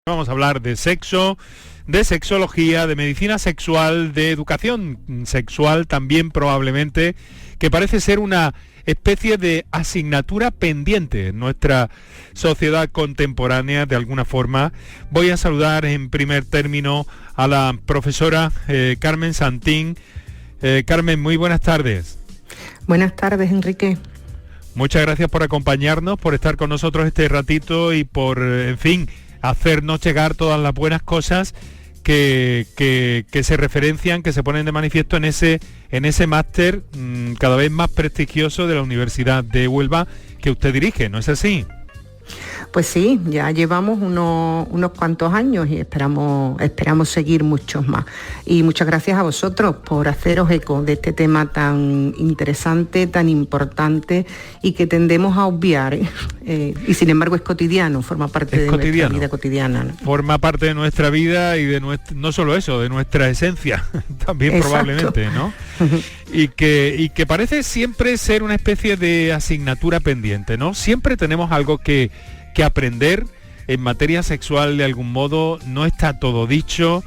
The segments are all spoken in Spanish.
Vamos a hablar de sexo, de sexología, de medicina sexual, de educación sexual también probablemente, que parece ser una especie de asignatura pendiente en nuestra sociedad contemporánea de alguna forma. Voy a saludar en primer término a la profesora Carmen Santín. Carmen, muy buenas tardes. Buenas tardes, Enrique. Muchas gracias por acompañarnos, por estar con nosotros este ratito y por, en fin, hacernos llegar todas las buenas cosas que se referencian, que se ponen de manifiesto en ese máster cada vez más prestigioso de la Universidad de Huelva que usted dirige, ¿no es así? Pues sí, ya llevamos unos cuantos años y esperamos seguir muchos más. Y muchas gracias a vosotros por haceros eco de este tema tan interesante, tan importante y que tendemos a obviar. Y sin embargo es cotidiano, forma parte de nuestra vida cotidiana, ¿no? Forma parte de nuestra vida y de no solo eso, de nuestra esencia también. Exacto. Probablemente, ¿no? y que parece siempre ser una especie de asignatura pendiente, ¿no? Siempre tenemos algo que aprender en materia sexual de algún modo, no está todo dicho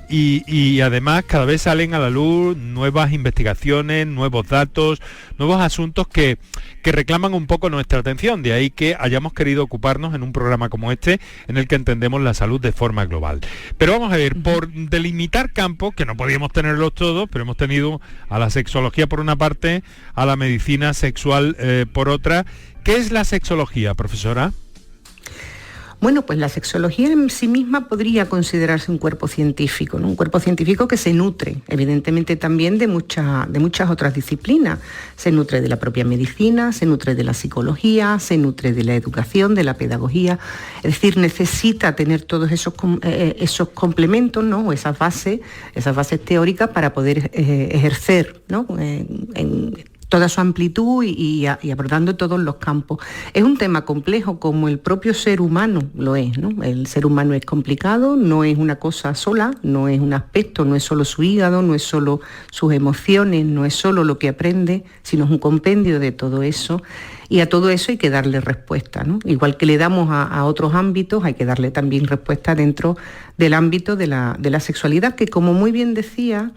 y además cada vez salen a la luz nuevas investigaciones, nuevos datos, nuevos asuntos que reclaman un poco nuestra atención, de ahí que hayamos querido ocuparnos en un programa como este en el que entendemos la salud de forma global. Pero vamos a ver, por delimitar campos, que no podíamos tenerlos todos, pero hemos tenido a la sexología por una parte, a la medicina sexual por otra. ¿Qué es la sexología, profesora? Bueno, pues la sexología en sí misma podría considerarse un cuerpo científico, ¿no? Un cuerpo científico que se nutre, evidentemente también de muchas otras disciplinas. Se nutre de la propia medicina, se nutre de la psicología, se nutre de la educación, de la pedagogía. Es decir, necesita tener todos esos complementos, ¿no? O esas bases teóricas para poder ejercer, ¿no? En toda su amplitud y abordando todos los campos. Es un tema complejo como el propio ser humano lo es, ¿no? El ser humano es complicado, no es una cosa sola, no es un aspecto, no es solo su hígado, no es solo sus emociones, no es solo lo que aprende, sino es un compendio de todo eso. Y a todo eso hay que darle respuesta, ¿no? Igual que le damos a otros ámbitos, hay que darle también respuesta dentro del ámbito de la sexualidad, que como muy bien decía,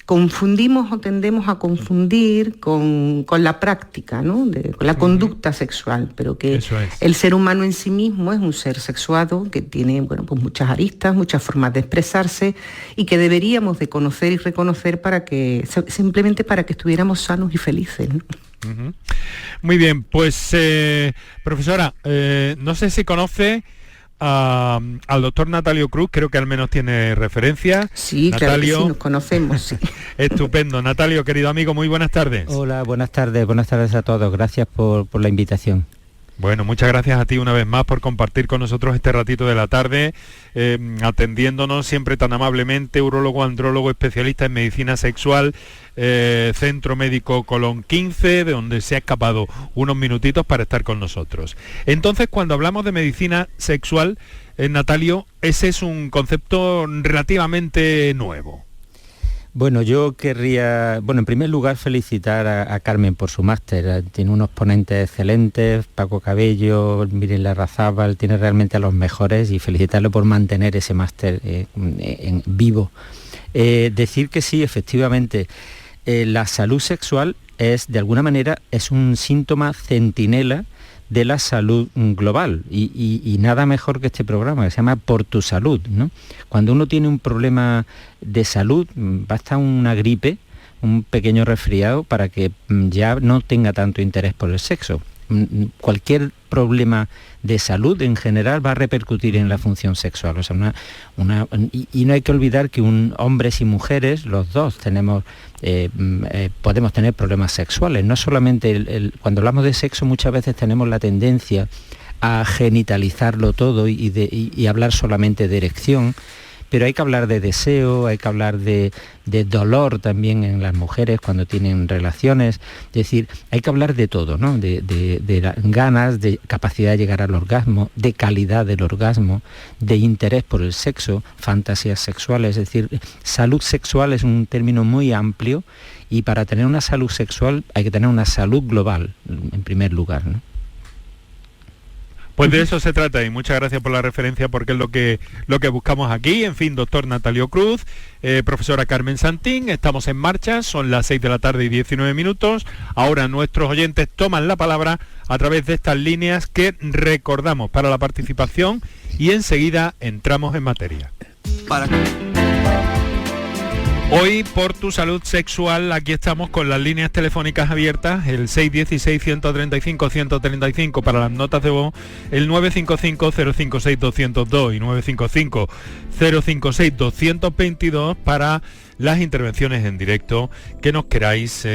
confundimos o tendemos a confundir con la práctica, ¿no? Con la conducta sexual, pero que el ser humano en sí mismo es un ser sexuado que tiene, bueno, pues muchas aristas, muchas formas de expresarse y que deberíamos de conocer y reconocer simplemente para que estuviéramos sanos y felices, ¿no? Muy bien, pues profesora, no sé si conoce al doctor Natalio Cruz, creo que al menos tiene referencia. Sí, Natalio, claro que sí, nos conocemos, sí. Estupendo. Natalio, querido amigo, muy buenas tardes. Hola, buenas tardes a todos, gracias por la invitación. Bueno, muchas gracias a ti una vez más por compartir con nosotros este ratito de la tarde, atendiéndonos siempre tan amablemente, urólogo, andrólogo, especialista en medicina sexual, Centro Médico Colón 15, de donde se ha escapado unos minutitos para estar con nosotros. Entonces, cuando hablamos de medicina sexual, Natalio, ese es un concepto relativamente nuevo. Bueno, yo querría, en primer lugar felicitar a Carmen por su máster. Tiene unos ponentes excelentes, Paco Cabello, Miren Larrazábal, tiene realmente a los mejores y felicitarlo por mantener ese máster en vivo. Decir que sí, efectivamente, la salud sexual es, de alguna manera, es un síntoma centinela de la salud global y nada mejor que este programa que se llama Por tu Salud, ¿no? Cuando uno tiene un problema de salud, basta una gripe, un pequeño resfriado para que ya no tenga tanto interés por el sexo. Cualquier problema de salud en general va a repercutir en la función sexual. O sea, y no hay que olvidar que hombres y mujeres, los dos, podemos tener problemas sexuales. No solamente cuando hablamos de sexo muchas veces tenemos la tendencia a genitalizarlo todo y hablar solamente de erección. Pero hay que hablar de deseo, hay que hablar de dolor también en las mujeres cuando tienen relaciones. Es decir, hay que hablar de todo, ¿no? De ganas, de capacidad de llegar al orgasmo, de calidad del orgasmo, de interés por el sexo, fantasías sexuales. Es decir, salud sexual es un término muy amplio y para tener una salud sexual hay que tener una salud global, en primer lugar, ¿no? Pues de eso se trata, y muchas gracias por la referencia, porque es lo que buscamos aquí. En fin, doctor Natalio Cruz, profesora Carmen Santín, estamos en marcha, son las 6 de la tarde y 19 minutos. Ahora nuestros oyentes toman la palabra a través de estas líneas que recordamos para la participación, y enseguida entramos en materia. Hoy, por tu salud sexual, aquí estamos con las líneas telefónicas abiertas, el 616-135-135 para las notas de voz, el 955-056-202 y 955-056-222 para las intervenciones en directo que nos queráis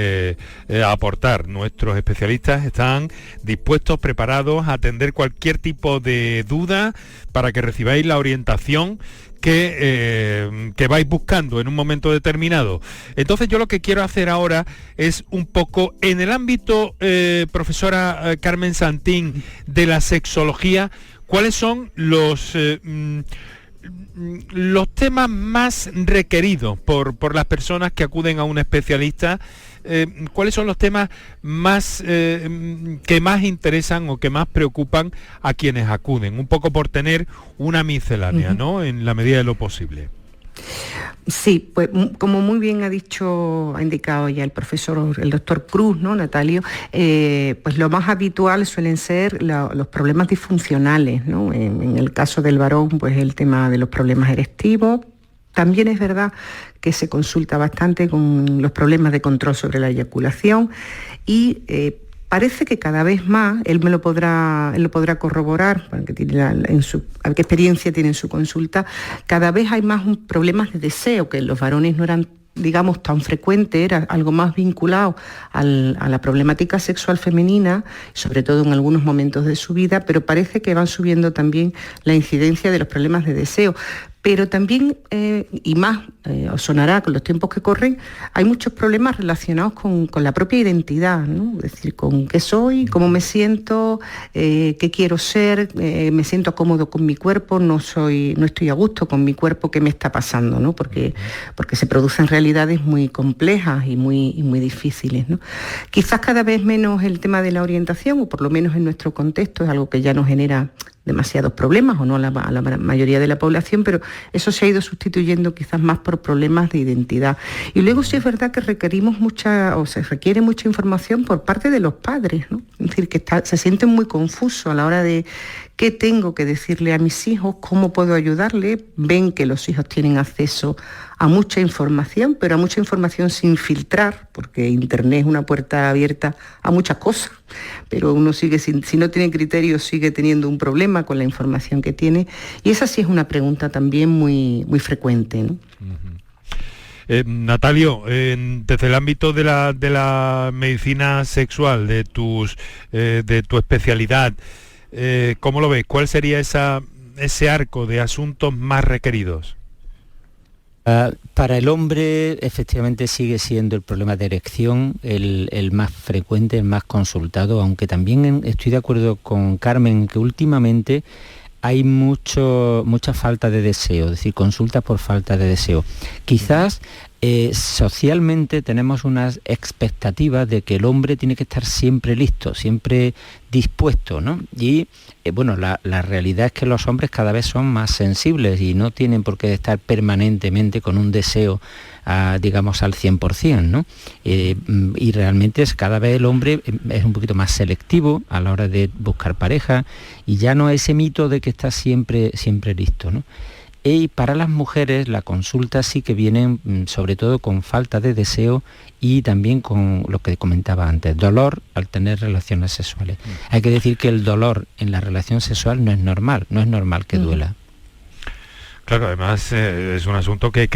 aportar. Nuestros especialistas están dispuestos, preparados a atender cualquier tipo de duda para que recibáis la orientación que vais buscando en un momento determinado. Entonces yo lo que quiero hacer ahora es un poco, en el ámbito, profesora Carmen Santín, de la sexología, ¿cuáles son los temas más requeridos por las personas que acuden a un especialista? ¿Cuáles son los temas más que más interesan o que más preocupan a quienes acuden? Un poco por tener una miscelánea, ¿no? En la medida de lo posible. Sí, pues como muy bien ha indicado ya el doctor Cruz, ¿no, Natalio? Pues lo más habitual suelen ser los problemas disfuncionales, ¿no? En el caso del varón, pues el tema de los problemas erectivos. También es verdad que se consulta bastante con los problemas de control sobre la eyaculación, y parece que cada vez más, él lo podrá corroborar, porque tiene qué experiencia tiene en su consulta, cada vez hay más problemas de deseo, que en los varones no eran, digamos, tan frecuente, era algo más vinculado a la problemática sexual femenina, sobre todo en algunos momentos de su vida, pero parece que van subiendo también la incidencia de los problemas de deseo. Pero también, y más, os sonará con los tiempos que corren, hay muchos problemas relacionados con la propia identidad, ¿no? Es decir, con qué soy, cómo me siento, qué quiero ser, me siento cómodo con mi cuerpo, no estoy a gusto con mi cuerpo, qué me está pasando, ¿no? Porque se producen realidades muy complejas y muy difíciles, ¿no? Quizás cada vez menos el tema de la orientación, o por lo menos en nuestro contexto, es algo que ya nos genera demasiados problemas, o no a la mayoría de la población, pero eso se ha ido sustituyendo quizás más por problemas de identidad. Y luego sí es verdad que se requiere mucha información por parte de los padres, ¿no? Es decir, que se sienten muy confusos a la hora de qué tengo que decirle a mis hijos, cómo puedo ayudarle. Ven que los hijos tienen acceso a mucha información, pero a mucha información sin filtrar, porque Internet es una puerta abierta a muchas cosas, pero uno sigue, si no tiene criterio, sigue teniendo un problema con la información que tiene, y esa sí es una pregunta también muy, muy frecuente, ¿no? Natalio, desde el ámbito de la medicina sexual, de tu especialidad, ¿cómo lo ves? ¿Cuál sería ese arco de asuntos más requeridos? Para el hombre, efectivamente, sigue siendo el problema de erección el más frecuente, el más consultado, aunque también estoy de acuerdo con Carmen que últimamente hay mucha falta de deseo, es decir, consultas por falta de deseo. Quizás socialmente tenemos unas expectativas de que el hombre tiene que estar siempre listo, siempre dispuesto, ¿no? Y bueno, la realidad es que los hombres cada vez son más sensibles y no tienen por qué estar permanentemente con un deseo, digamos, al 100%, ¿no? Y realmente cada vez el hombre es un poquito más selectivo a la hora de buscar pareja, y ya no ese mito de que está siempre listo, ¿no? Y para las mujeres la consulta sí que vienen sobre todo con falta de deseo y también con lo que comentaba antes, dolor al tener relaciones sexuales. Hay que decir que el dolor en la relación sexual no es normal que duela. Claro, además es un asunto que hay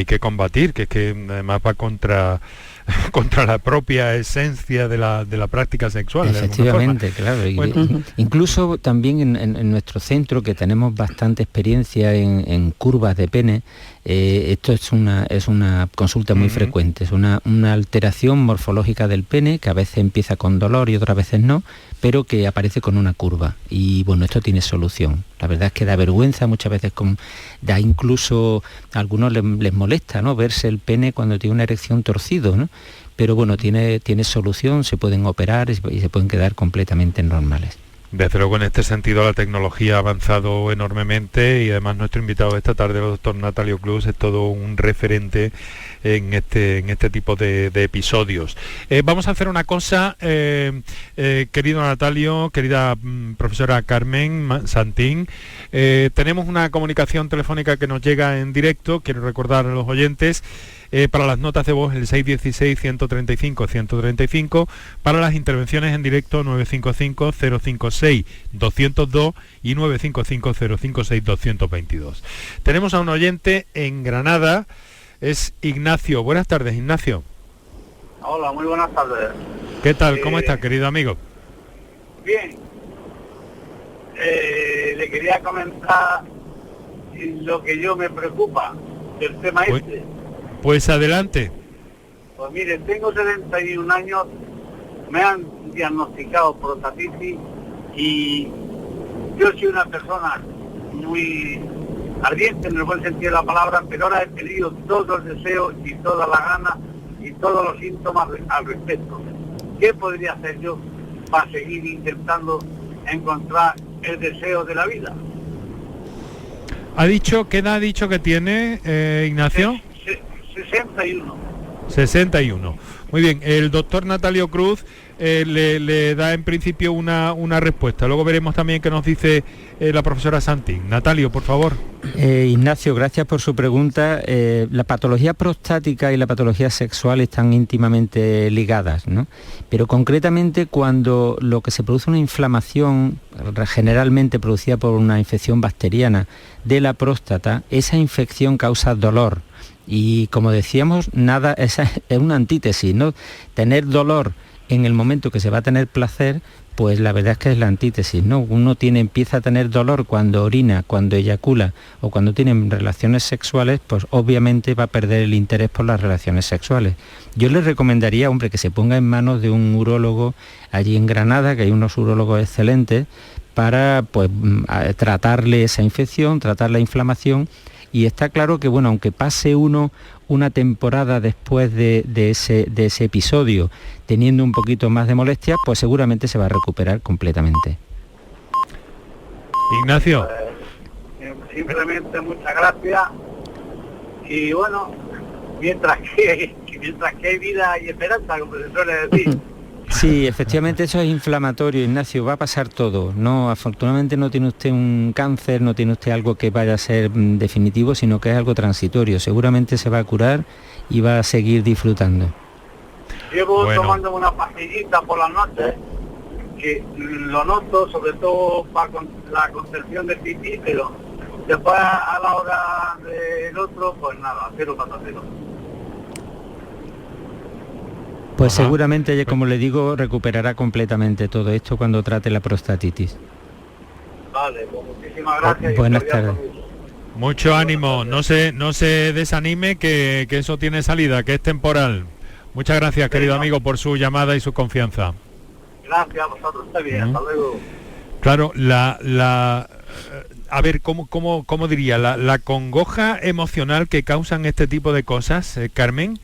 que combatir, que además va contra la propia esencia de la práctica sexual. Efectivamente, claro. Incluso también en nuestro centro, que tenemos bastante experiencia en curvas de pene, esto es una consulta muy frecuente, es una alteración morfológica del pene que a veces empieza con dolor y otras veces no, pero que aparece con una curva, y bueno, esto tiene solución. La verdad es que da vergüenza muchas veces, incluso a algunos les molesta, ¿no?, verse el pene cuando tiene una erección torcido, ¿no? Pero bueno, tiene solución, se pueden operar y se pueden quedar completamente normales. Desde luego, en este sentido la tecnología ha avanzado enormemente y además nuestro invitado de esta tarde, el doctor Natalio Cruz, es todo un referente en este tipo de episodios. Vamos a hacer una cosa, querido Natalio, querida profesora Carmen Santín, tenemos una comunicación telefónica que nos llega en directo, quiero recordar a los oyentes, para las notas de voz el 616-135-135, para las intervenciones en directo 955-056-202 y 955-056-222. Tenemos a un oyente en Granada, es Ignacio. Buenas tardes, Ignacio. Hola, muy buenas tardes. ¿Qué tal? ¿Cómo estás, querido amigo? Bien. Le quería comentar lo que yo me preocupa del tema este. Pues adelante. Pues mire, tengo 71 años, me han diagnosticado prostatitis y yo soy una persona muy ardiente en el buen sentido de la palabra, pero ahora he tenido todos los deseos y todas las ganas y todos los síntomas al respecto. ¿Qué podría hacer yo para seguir intentando encontrar el deseo de la vida? ¿Qué edad ha dicho que tiene, Ignacio? 61. 61. Muy bien, el doctor Natalio Cruz le da en principio una respuesta. Luego veremos también qué nos dice la profesora Santín. Natalio, por favor. Ignacio, gracias por su pregunta. La patología prostática y la patología sexual están íntimamente ligadas, ¿no? Pero concretamente cuando lo que se produce una inflamación, generalmente producida por una infección bacteriana de la próstata, esa infección causa dolor. Y como decíamos, esa es una antítesis, ¿no? Tener dolor en el momento que se va a tener placer, pues la verdad es que es la antítesis, ¿no? Uno empieza a tener dolor cuando orina, cuando eyacula o cuando tiene relaciones sexuales, pues obviamente va a perder el interés por las relaciones sexuales. Yo le recomendaría, hombre, que se ponga en manos de un urólogo allí en Granada, que hay unos urólogos excelentes, para pues tratarle esa infección, tratar la inflamación. Y está claro que, bueno, aunque pase uno una temporada después de ese episodio teniendo un poquito más de molestia, pues seguramente se va a recuperar completamente. Ignacio. Simplemente muchas gracias. Y bueno, mientras que hay vida y esperanza, como se suele decir. Sí, efectivamente eso es inflamatorio, Ignacio, va a pasar todo. No, afortunadamente no tiene usted un cáncer, no tiene usted algo que vaya a ser definitivo, sino que es algo transitorio. Seguramente se va a curar y va a seguir disfrutando. Llevo tomando una pastillita por las noches, que lo noto sobre todo para la concepción del pipí, pero después a la hora del otro, pues nada, cero patatero. Pues seguramente, como le digo, recuperará completamente todo esto cuando trate la prostatitis. Vale, pues muchísimas gracias. Buenas tardes. Mucho ánimo, no se desanime, que eso tiene salida, que es temporal. Muchas gracias, querido amigo, por su llamada y su confianza. Gracias a vosotros, está bien, hasta luego. Claro, a ver, ¿cómo diría? La congoja emocional que causan este tipo de cosas, Carmen,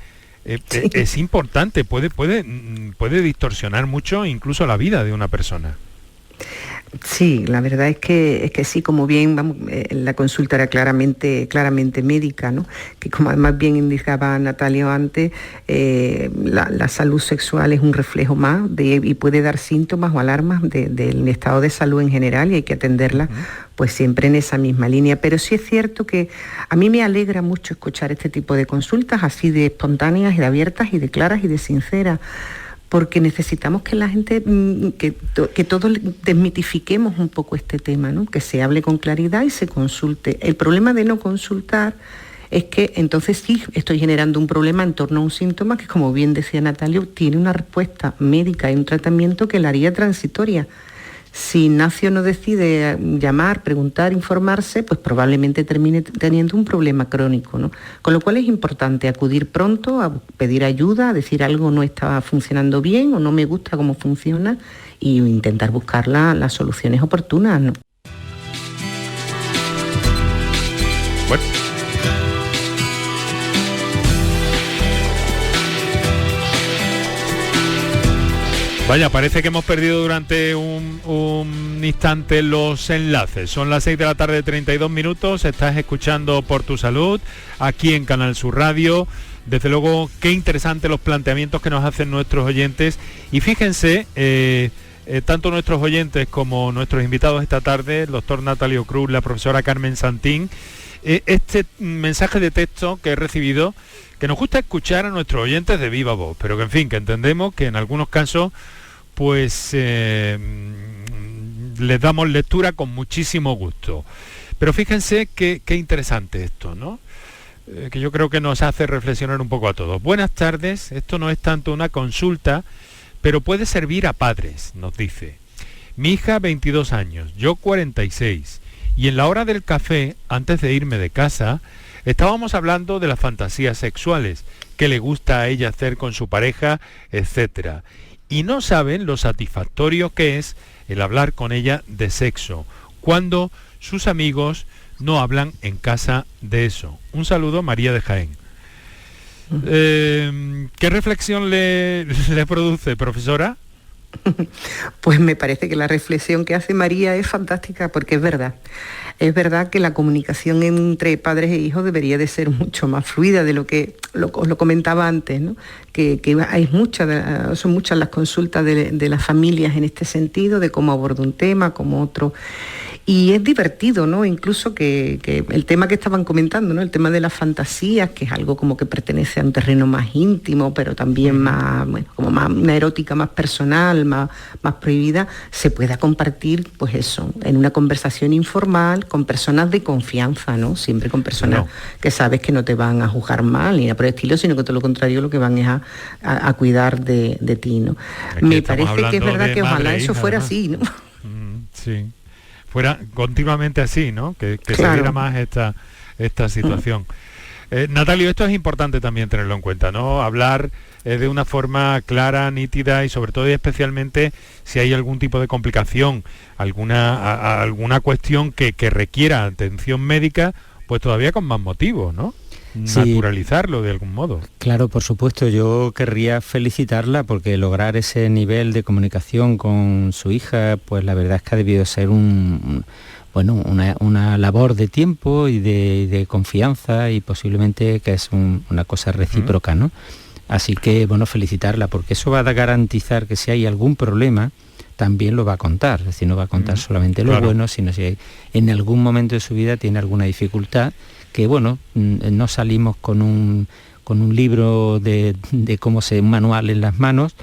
sí, es importante, puede distorsionar mucho incluso la vida de una persona. Sí, la verdad es que sí, como bien la consulta era claramente médica, ¿no? Que como además bien indicaba Natalio antes, la salud sexual es un reflejo más y puede dar síntomas o alarmas del estado de salud en general, y hay que atenderla pues siempre en esa misma línea. Pero sí es cierto que a mí me alegra mucho escuchar este tipo de consultas así de espontáneas y de abiertas y de claras y de sinceras, porque necesitamos que la gente, que todos desmitifiquemos un poco este tema, ¿no? Que se hable con claridad y se consulte. El problema de no consultar es que entonces sí estoy generando un problema en torno a un síntoma que, como bien decía Natalio, tiene una respuesta médica y un tratamiento que la haría transitoria. Si Ignacio no decide llamar, preguntar, informarse, pues probablemente termine teniendo un problema crónico, ¿no? Con lo cual es importante acudir pronto a pedir ayuda, a decir algo no está funcionando bien o no me gusta cómo funciona, y intentar buscar las soluciones oportunas, ¿no? Bueno. Vaya, parece que hemos perdido durante un instante los enlaces. Son las 6 de la tarde, 32 minutos. Estás escuchando Por tu Salud, aquí en Canal Sur Radio. Desde luego, qué interesantes los planteamientos que nos hacen nuestros oyentes. Y fíjense, tanto nuestros oyentes como nuestros invitados esta tarde, el doctor Natalio Cruz, la profesora Carmen Santín, este mensaje de texto que he recibido, que nos gusta escuchar a nuestros oyentes de viva voz, pero que en fin, que entendemos que en algunos casos pues les damos lectura con muchísimo gusto. Pero fíjense qué interesante esto, ¿no? Que yo creo que nos hace reflexionar un poco a todos. Buenas tardes, esto no es tanto una consulta, pero puede servir a padres, nos dice. Mi hija 22 años, yo 46, y en la hora del café, antes de irme de casa, estábamos hablando de las fantasías sexuales, qué le gusta a ella hacer con su pareja, etcétera. Y no saben lo satisfactorio que es el hablar con ella de sexo, cuando sus amigos no hablan en casa de eso. Un saludo, María de Jaén. ¿Qué reflexión le produce, profesora? Pues me parece que la reflexión que hace María es fantástica, porque es verdad. Es verdad que la comunicación entre padres e hijos debería de ser mucho más fluida de lo que os lo comentaba antes, ¿no? Que hay son muchas las consultas de las familias en este sentido, de cómo aborda un tema, como otro. Y es divertido, ¿no? Incluso que el tema que estaban comentando, ¿no? El tema de las fantasías, que es algo como que pertenece a un terreno más íntimo, pero también más, bueno, como más una erótica más personal, más prohibida, se pueda compartir, pues eso, en una conversación informal, con personas de confianza, ¿no? Siempre con personas que sabes que no te van a juzgar mal, ni nada por el estilo, sino que todo lo contrario, lo que van es a cuidar de ti, ¿no? Me parece que es verdad que ojalá eso fuera así, ¿no? Sí. Fuera continuamente así, ¿no? Que claro, se viera más esta situación. Natalio, esto es importante también tenerlo en cuenta, ¿no? Hablar de una forma clara, nítida y sobre todo y especialmente si hay algún tipo de complicación, alguna cuestión que requiera atención médica, pues todavía con más motivo, ¿no? Sí. Naturalizarlo de algún modo. Claro, por supuesto, yo querría felicitarla porque lograr ese nivel de comunicación con su hija, pues la verdad es que ha debido ser una labor de tiempo y de confianza y posiblemente que es una cosa recíproca, ¿no? Así que, bueno, felicitarla porque eso va a garantizar que si hay algún problema, también lo va a contar, es decir, no va a contar solamente lo bueno, sino si en algún momento de su vida tiene alguna dificultad, que bueno, no salimos con un libro de cómo un manual en las manos,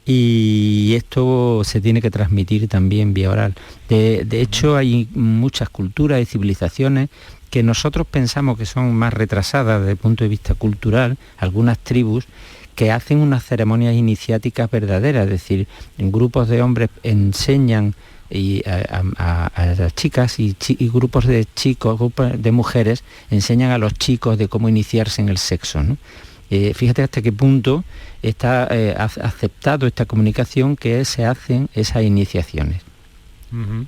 y esto se tiene que transmitir también vía oral. De hecho, hay muchas culturas y civilizaciones que nosotros pensamos que son más retrasadas desde el punto de vista cultural, algunas tribus que hacen unas ceremonias iniciáticas verdaderas, es decir, en grupos de hombres enseñan a las chicas y grupos de chicos, grupos de mujeres enseñan a los chicos de cómo iniciarse en el sexo, ¿no? Fíjate hasta qué punto está aceptado esta comunicación, que se hacen esas iniciaciones. Uh-huh.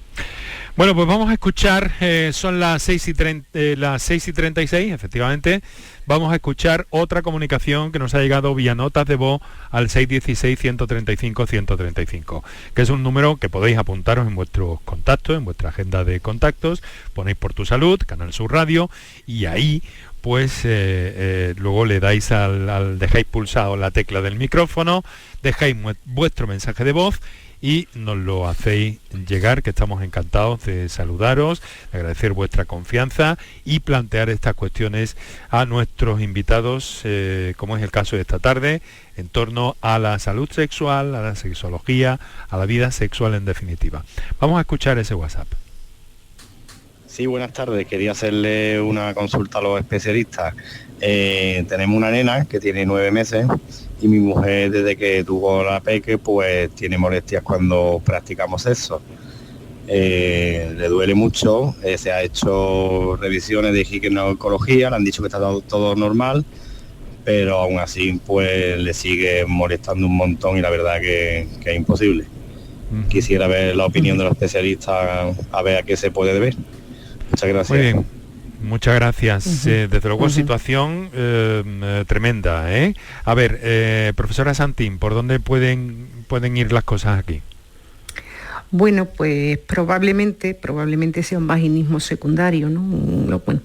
Bueno, pues vamos a escuchar, son las 6:36, efectivamente, vamos a escuchar otra comunicación que nos ha llegado vía notas de voz al 616-135-135, que es un número que podéis apuntaros en vuestros contactos, en vuestra agenda de contactos, ponéis Por tu Salud, Canal Sur Radio, y ahí pues luego le dais dejáis pulsado la tecla del micrófono, dejáis vuestro mensaje de voz y nos lo hacéis llegar, que estamos encantados de saludaros, de agradecer vuestra confianza y plantear estas cuestiones a nuestros invitados, como es el caso de esta tarde, en torno a la salud sexual, a la sexología, a la vida sexual en definitiva. Vamos a escuchar ese WhatsApp. Sí, buenas tardes. Quería hacerle una consulta a los especialistas. Tenemos una nena que tiene 9 meses y mi mujer, desde que tuvo la peque, pues tiene molestias cuando practicamos sexo. Le duele mucho, se ha hecho revisiones de ginecología, le han dicho que está todo normal, pero aún así pues le sigue molestando un montón y la verdad que es imposible. Quisiera ver la opinión de los especialistas, a ver a qué se puede deber. Muchas gracias. Muy bien, muchas gracias. Desde luego situación tremenda, ¿eh? A ver, profesora Santín, ¿por dónde pueden pueden ir las cosas aquí? Bueno, pues probablemente sea un vaginismo secundario, ¿no? Bueno,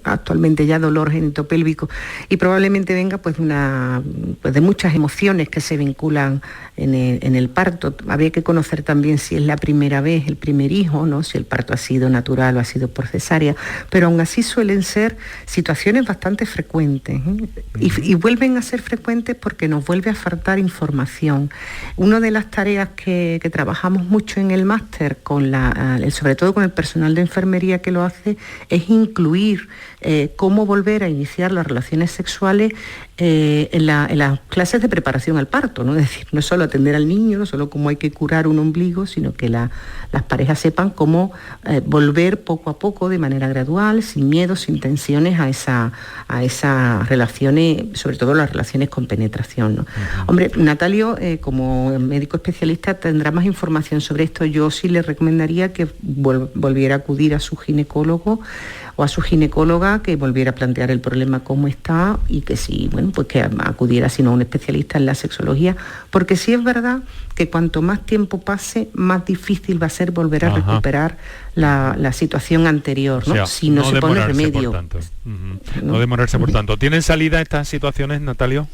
actualmente ya dolor genitopélvico, y probablemente venga pues de muchas emociones que se vinculan en el parto. Habría que conocer también si es la primera vez, el primer hijo, ¿no? Si el parto ha sido natural o ha sido por cesárea, pero aún así suelen ser situaciones bastante frecuentes, ¿eh? Y vuelven a ser frecuentes porque nos vuelve a faltar información. Una de las tareas que trabajamos mucho en el máster, sobre todo con el personal de enfermería que lo hace, es incluir cómo volver a iniciar las relaciones sexuales en las clases de preparación al parto, ¿no? Es decir, no solo atender al niño, no solo cómo hay que curar un ombligo, sino que las parejas sepan cómo volver poco a poco, de manera gradual, sin miedo, sin tensiones, a esas relaciones, sobre todo las relaciones con penetración, ¿no? Uh-huh. Hombre, Natalio, como médico especialista, tendrá más información sobre esto. Yo sí le recomendaría que volviera a acudir a su ginecólogo o a su ginecóloga, que volviera a plantear el problema cómo está, y que sí, bueno, pues que acudiera sino a un especialista en la sexología, porque sí es verdad que cuanto más tiempo pase, más difícil va a ser volver a recuperar la situación anterior, ¿no? O sea, si no se pone remedio. Por tanto. Uh-huh. No demorarse por tanto. ¿Tienen salida estas situaciones, Natalio?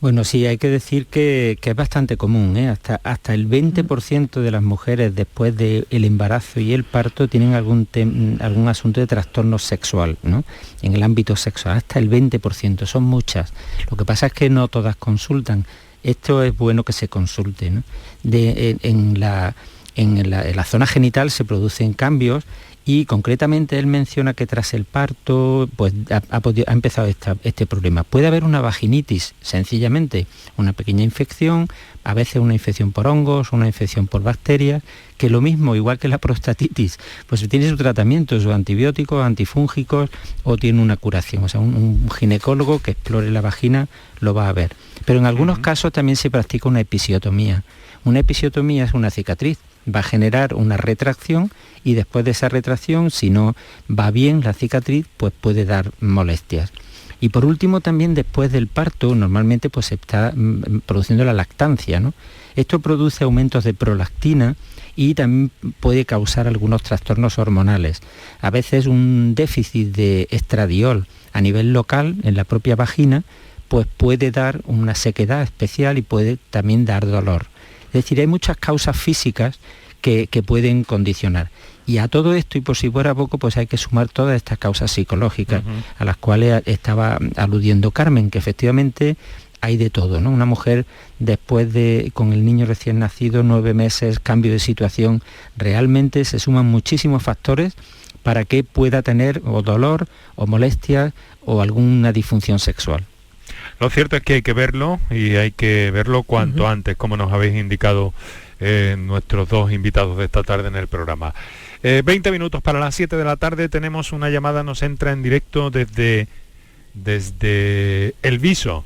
Bueno, sí, hay que decir que es bastante común, ¿eh? Hasta el 20% de las mujeres después del embarazo y el parto tienen algún asunto de trastorno sexual, ¿no? En el ámbito sexual, hasta el 20%, son muchas. Lo que pasa es que no todas consultan. Esto es bueno que se consulte, ¿no? En la zona genital se producen cambios, y concretamente él menciona que tras el parto pues ha empezado este problema. Puede haber una vaginitis, sencillamente, una pequeña infección, a veces una infección por hongos, una infección por bacterias, que lo mismo, igual que la prostatitis, pues tiene su tratamiento, sus antibióticos, antifúngicos, o tiene una curación. O sea, un ginecólogo que explore la vagina lo va a ver. Pero en algunos casos también se practica una episiotomía. Una episiotomía es una cicatriz, va a generar una retracción, y después de esa retracción, si no va bien la cicatriz, pues puede dar molestias. Y por último, también después del parto, normalmente pues se está produciendo la lactancia, ¿no? Esto produce aumentos de prolactina y también puede causar algunos trastornos hormonales. A veces un déficit de estradiol a nivel local en la propia vagina pues puede dar una sequedad especial y puede también dar dolor. Es decir, hay muchas causas físicas que pueden condicionar. Y a todo esto, y por si fuera poco, pues hay que sumar todas estas causas psicológicas, a las cuales estaba aludiendo Carmen, que efectivamente hay de todo, ¿no? Una mujer después con el niño recién nacido, 9 meses, cambio de situación, realmente se suman muchísimos factores para que pueda tener o dolor, o molestias, o alguna disfunción sexual. Lo cierto es que hay que verlo, y hay que verlo cuanto antes, como nos habéis indicado nuestros dos invitados de esta tarde en el programa. 20 minutos para las 7 de la tarde, tenemos una llamada, nos entra en directo desde El Viso.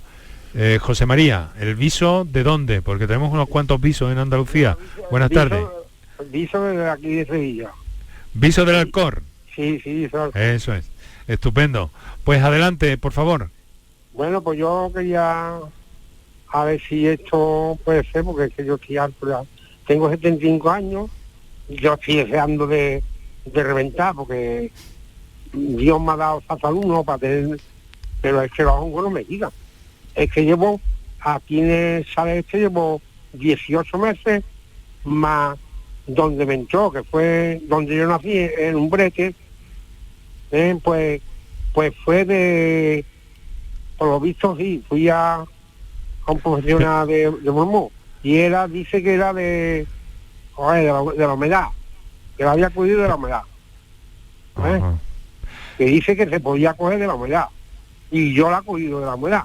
José María, ¿El Viso de dónde? Porque tenemos unos cuantos visos en Andalucía. Buenas tardes. Viso de aquí de Sevilla. ¿Viso del Alcor? Sí, eso es, estupendo. Pues adelante, por favor. Bueno, pues yo quería a ver si esto puede ser, porque es que yo estoy harto ya. Tengo 75 años, yo estoy deseando de reventar, porque Dios me ha dado esa salud, ¿no? Para tener, pero es que los hongos no me quitan. Es que llevo, aquí en el sale llevo 18 meses, más donde me entró, que fue donde yo nací, en un brete, pues fue de, por lo visto sí, fui a un profesional de Mormón, y dice que era de la humedad, que la había cogido de la humedad, que dice que se podía coger de la humedad, y yo la he cogido de la humedad.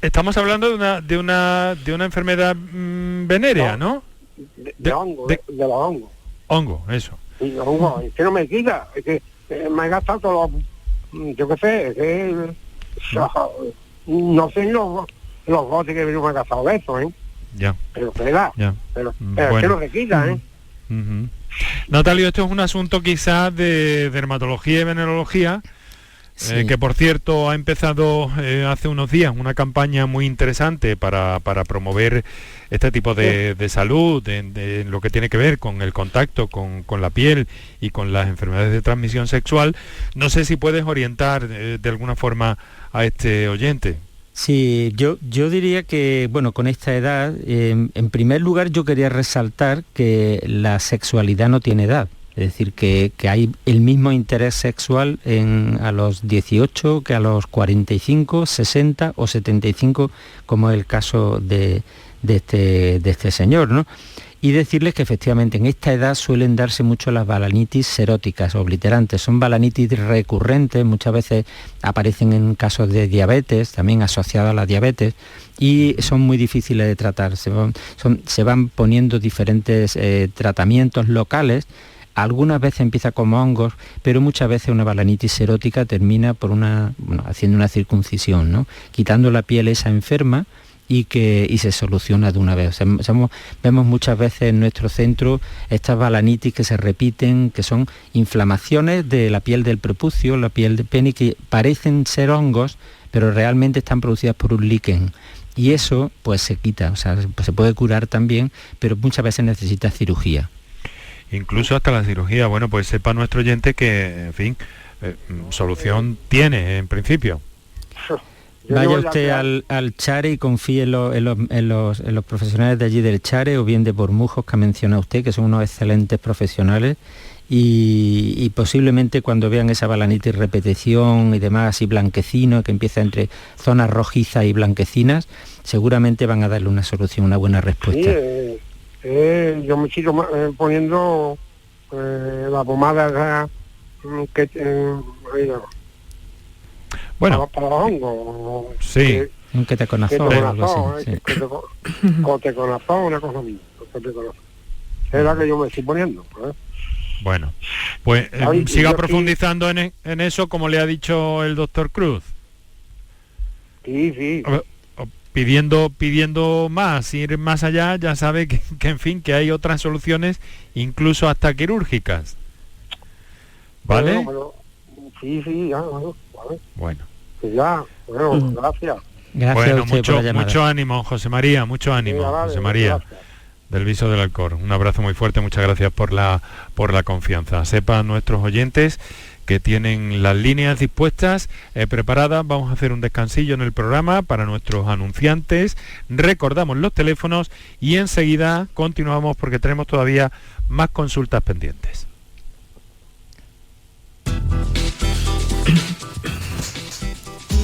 Estamos hablando de una enfermedad venérea, ¿no? De hongo, de los hongos. Hongo, eso. Y los hongos, es que no me quita, es que me he gastado todos los, yo qué sé, es que no sé los botes que me he gastado de eso, Ya. Pero que da, pero bueno. Es que no se quita, Natalio, esto es un asunto quizás de dermatología y venerología, Sí. Que por cierto ha empezado hace unos días una campaña muy interesante para promover este tipo de salud, de lo que tiene que ver con el contacto con la piel y con las enfermedades de transmisión sexual. No sé si puedes orientar de alguna forma a este oyente. Sí, yo diría que, bueno, con esta edad, en primer lugar yo quería resaltar que la sexualidad no tiene edad. Es decir, que hay el mismo interés sexual a los 18 que a los 45, 60 o 75, como es el caso de este señor, ¿no? Y decirles que efectivamente en esta edad suelen darse mucho las balanitis seróticas obliterantes. Son balanitis recurrentes, muchas veces aparecen en casos de diabetes, también asociadas a la diabetes, y son muy difíciles de tratar. Se van poniendo diferentes tratamientos locales. Algunas veces empieza como hongos, pero muchas veces una balanitis serótica termina por haciendo una circuncisión, ¿no? Quitando la piel esa enferma y se soluciona de una vez. O sea, vemos muchas veces en nuestro centro estas balanitis que se repiten, que son inflamaciones de la piel del prepucio, la piel del pene, que parecen ser hongos, pero realmente están producidas por un líquen. Y eso pues se quita, o sea, se puede curar también, pero muchas veces necesita cirugía. Incluso hasta la cirugía. Bueno, pues sepa nuestro oyente que, en fin, solución tiene en principio. Vaya usted al Chare y confíe en los profesionales de allí del Chare, o bien de Bormujos, que ha mencionado usted, que son unos excelentes profesionales, y posiblemente cuando vean esa balanitis repetición y demás, así blanquecino, que empieza entre zonas rojizas y blanquecinas, seguramente van a darle una solución, una buena respuesta. Sí, yo me sigo poniendo la pomada que bueno, para los hongos. Sí. Un ketoconazol o algo así. Ketoconazol, una cosa así. Es la que yo me estoy poniendo. Bueno, pues siga profundizando en eso, como le ha dicho el doctor Cruz. Sí. Pidiendo más, ir más allá, ya sabe que en fin, que hay otras soluciones, incluso hasta quirúrgicas. ¿Vale? Sí, ya, bueno, vale. Bueno. Pues ya, gracias. Gracias a usted por la llamada. Mucho ánimo, José María, mucho ánimo, Sí, vale, José María. gracias. Del Viso del Alcor. Un abrazo muy fuerte, muchas gracias por la confianza. Sepan nuestros oyentes que tienen las líneas dispuestas, preparadas. Vamos a hacer un descansillo en el programa para nuestros anunciantes. Recordamos los teléfonos y enseguida continuamos porque tenemos todavía más consultas pendientes.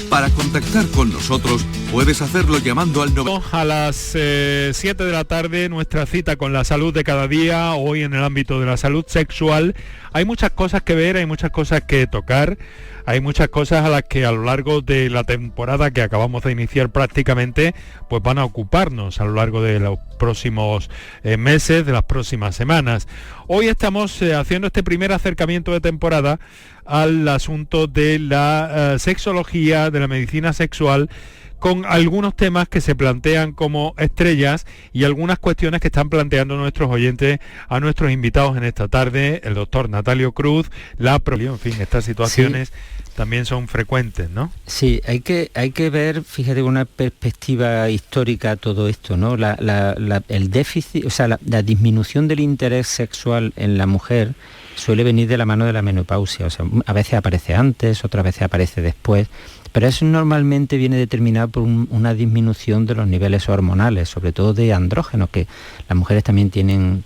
Para contactar con nosotros puedes hacerlo llamando al A las 7 de la tarde, nuestra cita con la salud de cada día, hoy en el ámbito de la salud sexual. Hay muchas cosas que ver, hay muchas cosas que tocar, hay muchas cosas a las que a lo largo de la temporada que acabamos de iniciar prácticamente, pues van a ocuparnos a lo largo de los próximos meses, de las próximas semanas. Hoy estamos haciendo este primer acercamiento de temporada al asunto de la sexología, de la medicina sexual, con algunos temas que se plantean como estrellas y algunas cuestiones que están planteando nuestros oyentes a nuestros invitados en esta tarde, el doctor Natalio Cruz, en fin, estas situaciones también son frecuentes, ¿no? Sí, hay que ver, fíjate, una perspectiva histórica todo esto, ¿no? El déficit, o sea, la disminución del interés sexual en la mujer suele venir de la mano de la menopausia, o sea, a veces aparece antes, otras veces aparece después, pero eso normalmente viene determinado por una disminución de los niveles hormonales, sobre todo de andrógenos, que las mujeres también tienen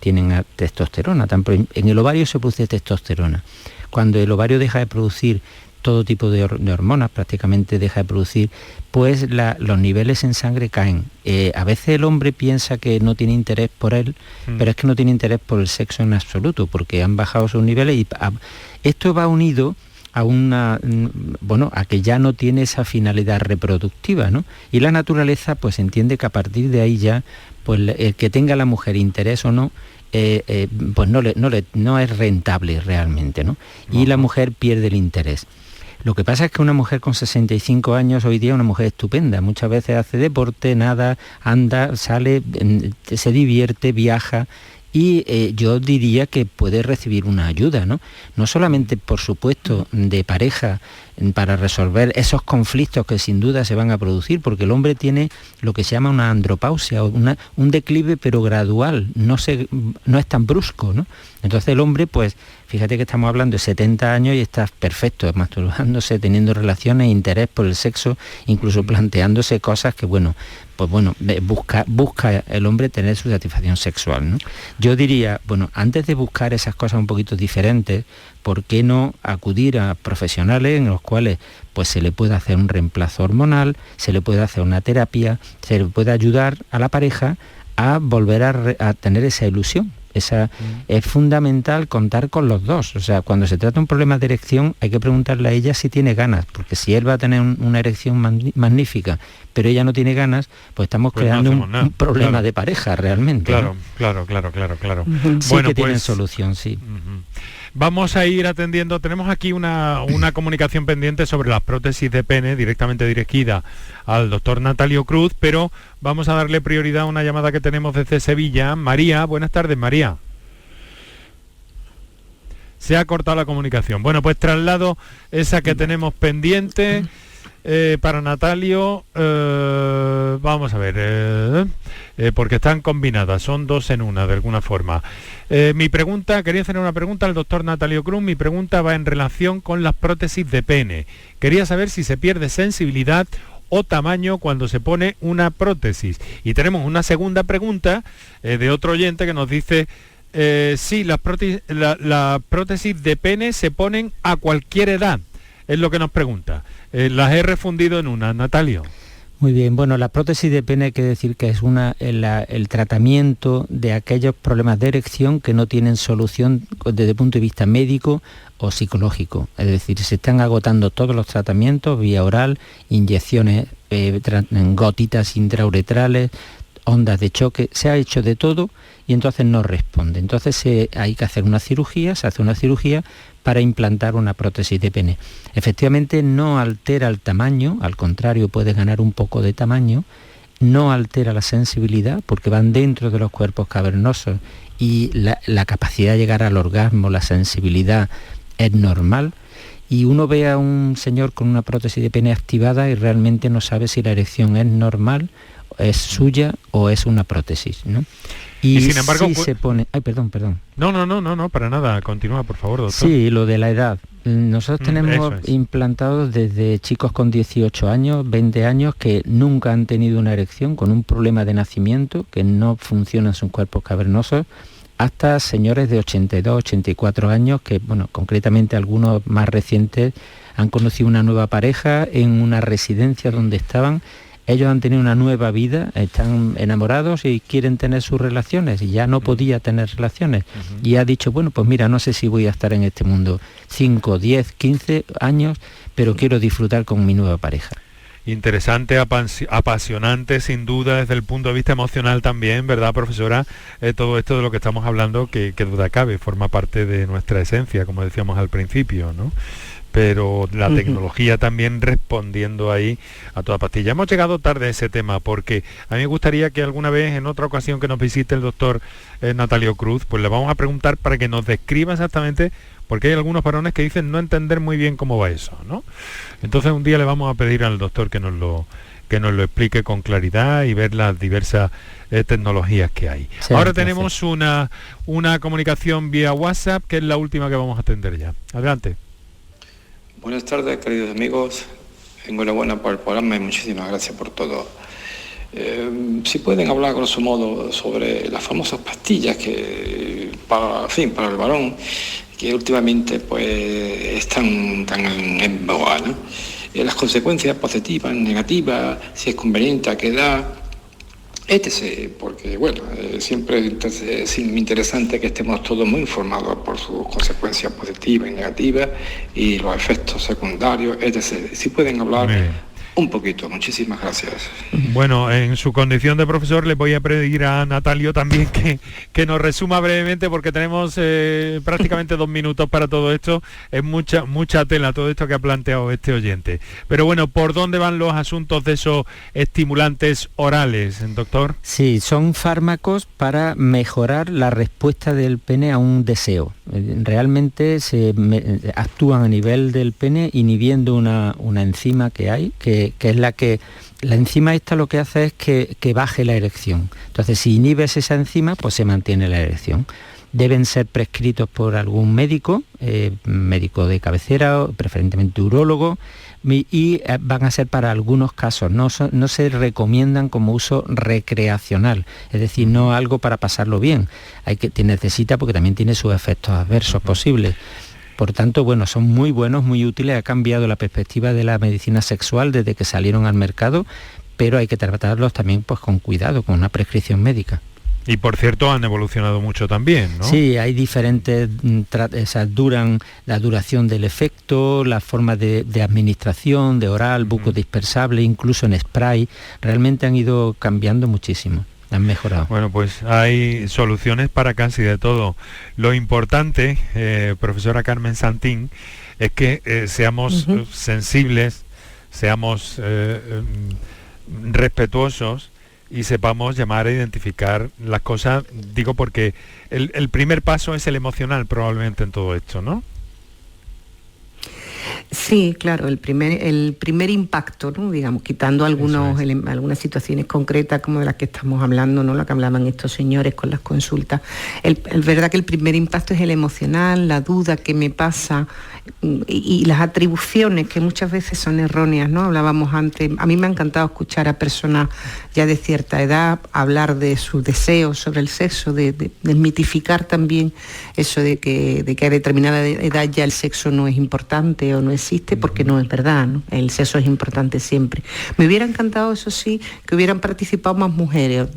testosterona. En el ovario se produce testosterona. Cuando el ovario deja de producir todo tipo de hormonas, prácticamente deja de producir, pues los niveles en sangre caen. A veces el hombre piensa que no tiene interés por él, pero es que no tiene interés por el sexo en absoluto, porque han bajado sus niveles y esto va unido a que ya no tiene esa finalidad reproductiva, ¿no? Y la naturaleza pues entiende que a partir de ahí ya, pues el que tenga la mujer interés o no, pues no es rentable realmente, ¿no? Y la mujer pierde el interés. Lo que pasa es que una mujer con 65 años hoy día es una mujer estupenda. Muchas veces hace deporte, nada, anda, sale, se divierte, viaja Y yo diría que puede recibir una ayuda, ¿no? No solamente, por supuesto, de pareja para resolver esos conflictos que sin duda se van a producir, porque el hombre tiene lo que se llama una andropausia, un declive pero gradual, no es tan brusco, ¿no? Entonces el hombre, pues, fíjate que estamos hablando de 70 años y está perfecto, masturbándose, teniendo relaciones, interés por el sexo, incluso planteándose cosas que, busca el hombre tener su satisfacción sexual, ¿no? Yo diría, antes de buscar esas cosas un poquito diferentes, ¿por qué no acudir a profesionales en los cuales pues se le puede hacer un reemplazo hormonal, se le puede hacer una terapia, se le puede ayudar a la pareja a volver a tener esa ilusión? Es fundamental contar con los dos. O sea, cuando se trata de un problema de erección hay que preguntarle a ella si tiene ganas, porque si él va a tener una erección magnífica, pero ella no tiene ganas, pues estamos creando un problema de pareja realmente. Claro. Sí, que tienen solución, sí. Vamos a ir atendiendo, tenemos aquí una comunicación pendiente sobre las prótesis de pene, directamente dirigida al doctor Natalio Cruz, pero vamos a darle prioridad a una llamada que tenemos desde Sevilla. María, buenas tardes, María. Se ha cortado la comunicación. Bueno, pues traslado esa que tenemos pendiente para Natalio. Vamos a ver, porque están combinadas, son dos en una de alguna forma. Mi pregunta, quería hacer una pregunta al doctor Natalio Cruz. Mi pregunta va en relación con las prótesis de pene. Quería saber si se pierde sensibilidad o tamaño cuando se pone una prótesis. Y tenemos una segunda pregunta de otro oyente que nos dice: sí, las prótesis de pene se ponen a cualquier edad, es lo que nos pregunta. Las he refundido en una, Natalio. Muy bien, la prótesis de pene hay que decir que es el tratamiento de aquellos problemas de erección que no tienen solución desde el punto de vista médico o psicológico. Es decir, se están agotando todos los tratamientos, vía oral, inyecciones, gotitas intrauretrales, ondas de choque, se ha hecho de todo y entonces no responde. Entonces hay que hacer una cirugía, se hace una cirugía para implantar una prótesis de pene. Efectivamente no altera el tamaño, al contrario puede ganar un poco de tamaño, no altera la sensibilidad porque van dentro de los cuerpos cavernosos y la capacidad de llegar al orgasmo, la sensibilidad es normal. Y uno ve a un señor con una prótesis de pene activada y realmente no sabe si la erección es normal, es suya o es una prótesis, ¿no? Y sin embargo, si se pone... Ay, perdón. No, para nada. Continúa, por favor, doctor. Sí, lo de la edad. Nosotros tenemos implantados desde chicos con 18 años, 20 años, que nunca han tenido una erección, con un problema de nacimiento, que no funcionan sus cuerpos cavernosos, hasta señores de 82, 84 años, que, concretamente algunos más recientes, han conocido una nueva pareja en una residencia donde estaban. Ellos han tenido una nueva vida, están enamorados y quieren tener sus relaciones y ya no podía tener relaciones. Y ha dicho, pues mira, no sé si voy a estar en este mundo 5, 10, 15 años, pero quiero disfrutar con mi nueva pareja. Interesante, apasionante sin duda desde el punto de vista emocional también, ¿verdad, profesora? Todo esto de lo que estamos hablando, que duda cabe, forma parte de nuestra esencia, como decíamos al principio, ¿no? Pero la tecnología también respondiendo ahí a toda pastilla. Hemos llegado tarde a ese tema porque a mí me gustaría que alguna vez, en otra ocasión que nos visite el doctor Natalio Cruz, pues le vamos a preguntar para que nos describa exactamente, porque hay algunos varones que dicen no entender muy bien cómo va eso, ¿no? Entonces un día le vamos a pedir al doctor que nos lo explique con claridad y ver las diversas tecnologías que hay. Sí, ahora tenemos una comunicación vía WhatsApp, que es la última que vamos a atender ya. Adelante. Buenas tardes, queridos amigos. Enhorabuena por el programa y muchísimas gracias por todo. Si pueden hablar grosso modo sobre las famosas pastillas que para el varón, que últimamente pues están tan en boga, ¿no? Las consecuencias positivas, negativas, si es conveniente, a qué edad, etc. Porque siempre es interesante que estemos todos muy informados por sus consecuencias positivas y negativas y los efectos secundarios, etc. Si pueden hablar un poquito. Muchísimas gracias. Bueno, en su condición de profesor le voy a pedir a Natalio también que nos resuma brevemente, porque tenemos prácticamente 2 minutos para todo esto. Es mucha tela todo esto que ha planteado este oyente. Pero bueno, ¿por dónde van los asuntos de esos estimulantes orales, doctor? Sí, son fármacos para mejorar la respuesta del pene a un deseo. Realmente actúan a nivel del pene inhibiendo una enzima que hay, que es la enzima esta lo que hace es que baje la erección. Entonces, si inhibes esa enzima, pues se mantiene la erección. Deben ser prescritos por algún médico, médico de cabecera, preferentemente urólogo, y van a ser para algunos casos, no se recomiendan como uso recreacional, es decir, no algo para pasarlo bien, necesita porque también tiene sus efectos adversos posibles. Por tanto, bueno, son muy buenos, muy útiles, ha cambiado la perspectiva de la medicina sexual desde que salieron al mercado, pero hay que tratarlos también pues con cuidado, con una prescripción médica. Y por cierto, han evolucionado mucho también, ¿no? Sí, hay diferentes, la duración del efecto, las formas de administración, de oral, bucodispersable, incluso en spray, realmente han ido cambiando muchísimo. Han mejorado. Bueno, pues hay soluciones para casi de todo. Lo importante, profesora Carmen Santín, es que seamos sensibles, seamos respetuosos y sepamos llamar a identificar las cosas, digo porque el primer paso es el emocional probablemente en todo esto, ¿no? Sí, claro, el primer impacto, ¿no? Digamos, quitando algunas situaciones concretas como de las que estamos hablando, ¿no? Lo que hablaban estos señores con las consultas. Es verdad que el primer impacto es el emocional, la duda que me pasa y las atribuciones que muchas veces son erróneas, ¿no? Hablábamos antes, a mí me ha encantado escuchar a personas ya de cierta edad hablar de sus deseos sobre el sexo, de desmitificar también eso de que a determinada edad ya el sexo no es importante o no existe, porque no es verdad, ¿no? El sexo es importante siempre. Me hubiera encantado, eso sí, que hubieran participado más mujeres.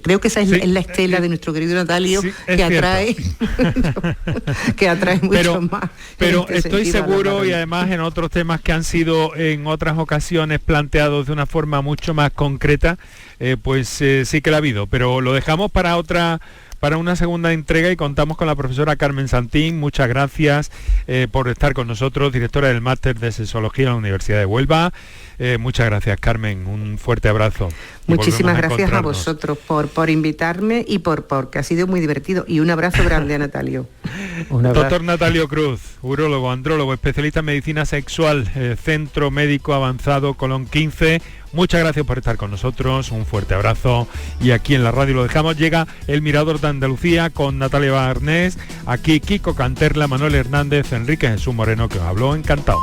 Creo que esa es la estela de nuestro querido Natalio, que atrae que atrae mucho más. Pero estoy seguro, y además en otros temas que han sido en otras ocasiones planteados de una forma mucho más concreta, pues sí que la ha habido, pero lo dejamos para una segunda entrega y contamos con la profesora Carmen Santín. Muchas gracias por estar con nosotros, directora del Máster de Sexología en la Universidad de Huelva. Muchas gracias, Carmen, un fuerte abrazo. Muchísimas gracias a vosotros por invitarme y porque ha sido muy divertido. Y un abrazo grande a Natalio. Doctor Natalio Cruz, urólogo, andrólogo, especialista en medicina sexual, Centro Médico Avanzado Colón 15. Muchas gracias por estar con nosotros, un fuerte abrazo. Y aquí en la radio lo dejamos. Llega El Mirador de Andalucía con Natalia Barnés, aquí Kiko Canterla, Manuel Hernández, Enrique Jesús Moreno, que os habló. Encantado.